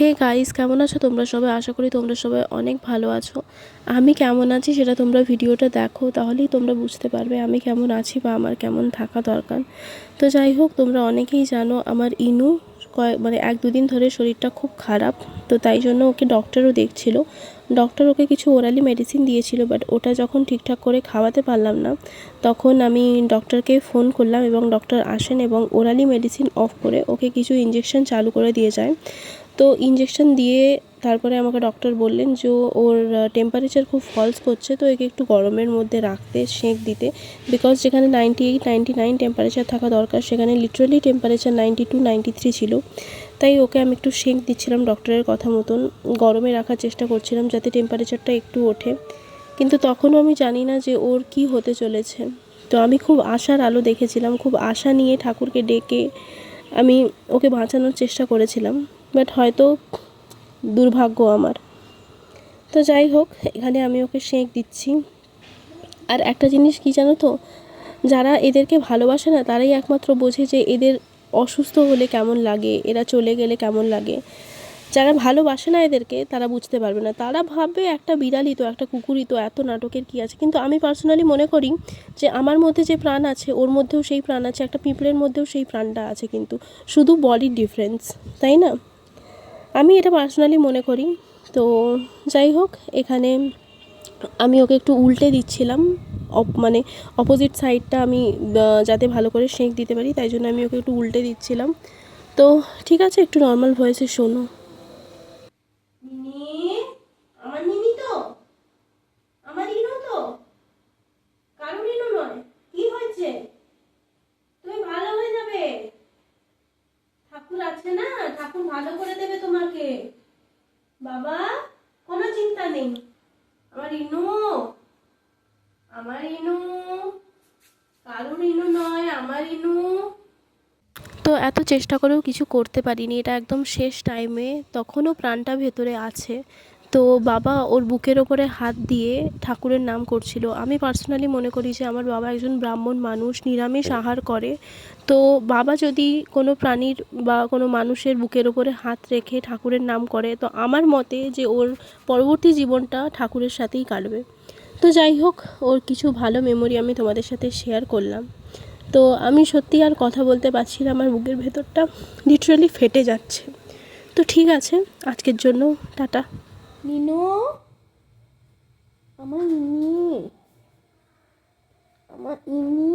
Hey guys, কেমন আছো তোমরা সবাই? আশা করি তোমরা সবাই অনেক ভালো আছো। আমি কেমন আছি সেটা তোমরা ভিডিওটা দেখো, তাহলেই তোমরা বুঝতে পারবে আমি কেমন আছি বা আমার কেমন থাকা দরকার। তো যাই হোক, তোমরা অনেকেই জানো আমার ইনু মানে 1-2 দিন ধরে শরীরটা খুব খারাপ। তো তাই জন্য ওকে ডক্টরও দেখছিল। ডক্টর ওকে কিছু ওরালি মেডিসিন দিয়েছিল, বাট ওটা যখন ঠিকঠাক করে খাওয়াতে পারলাম না, তখন আমি ডক্টরকে ফোন করলাম এবং ডক্টর আসেন এবং ওরালি মেডিসিন অফ করে ওকে কিছু ইঞ্জেকশন চালু করে দিয়ে যায়। তো ইঞ্জেকশন দিয়ে তারপরে আমাকে ডক্টর বললেন যে ওর টেম্পারেচার খুব ফলস করছে, তো একে একটু গরমের মধ্যে রাখতে, সেঁক দিতে। বিকজ যেখানে 98-99 টেম্পারেচার থাকা দরকার, সেখানে লিটারালি টেম্পারেচার 92-93 ছিল। তাই ওকে আমি একটু সেঁক দিচ্ছিলাম ডক্টরের কথা মতন, গরমে রাখার চেষ্টা করছিলাম যাতে টেম্পারেচারটা একটু ওঠে। কিন্তু তখনও আমি জানি না যে ওর কি হতে চলেছে। তো আমি খুব আশার আলো দেখেছিলাম, খুব আশা নিয়ে ঠাকুরকে ডেকে আমি ওকে বাঁচানোর চেষ্টা করেছিলাম, বাট হয়তো দুর্ভাগ্য আমার। তো যাই হোক, এখানে আমি ওকে সেঁক দিচ্ছি। আর একটা জিনিস কি জানো তো, যারা এদেরকে ভালোবাসে না তারাই একমাত্র বোঝে যে এদের অসুস্থ হলে কেমন লাগে, এরা চলে গেলে কেমন লাগে। যারা ভালোবাসে না এদেরকে তারা বুঝতে পারবে না। তারা ভাববে একটা বিড়ালই তো, একটা কুকুরই তো, এত নাটকের কী আছে। কিন্তু আমি পার্সোনালি মনে করি যে আমার মধ্যে যে প্রাণ আছে ওর মধ্যেও সেই প্রাণ আছে, একটা পিঁপড়ের মধ্যেও সেই প্রাণটা আছে, কিন্তু শুধু বডির ডিফারেন্স, তাই না? আমি এটা পার্সোনালি মনে করি। তো যাই হোক, এখানে আমি ওকে একটু উল্টে দিচ্ছিলাম, মানে অপোজিট সাইডটা আমি যাতে ভালো করে সেঁক দিতে পারি, তাই জন্য আমি ওকে একটু উল্টে দিচ্ছিলাম। তো ঠিক আছে, একটু নর্মাল ভয়েসে শোনো। আমার নিমি তো, আমার ইনো তো, কারোর ইনো নয়। কি হয়েছে? তুমি ভালো হয়ে যাবে, ঠাকুর আছে না, ঠাকুর ভালো করে দেবে তোমাকে বাবা, কোনো চিন্তা নেই। আমার ইনু, আমার ইনু, কারোর ইনু নয়, আমার ইনু। তো এত চেষ্টা করেও কিছু করতে পারিনি, এটা একদম শেষ টাইমে, তখনও প্রাণটা ভেতরে আছে। তো বাবা ওর বুকের ওপরে হাত দিয়ে ঠাকুরের নাম করছিল। আমি পার্সোনালি মনে করি যে আমার বাবা একজন ব্রাহ্মণ মানুষ, নিরামিষ আহার করে। তো বাবা যদি কোনো প্রাণীর বা কোনো মানুষের বুকের ওপরে হাত রেখে ঠাকুরের নাম করে, তো আমার মতে যে ওর পরবর্তী জীবনটা ঠাকুরের সাথেই কাটবে। তো যাই হোক, ওর কিছু ভালো মেমোরি আমি তোমাদের সাথে শেয়ার করলাম। তো আমি সত্যি আর কথা বলতে পারছি না, আমার বুকের ভেতরটা লিটারালি ফেটে যাচ্ছে। তো ঠিক আছে, আজকের জন্য টাটা। নিনো, আমার ইনি, আমার ইনি।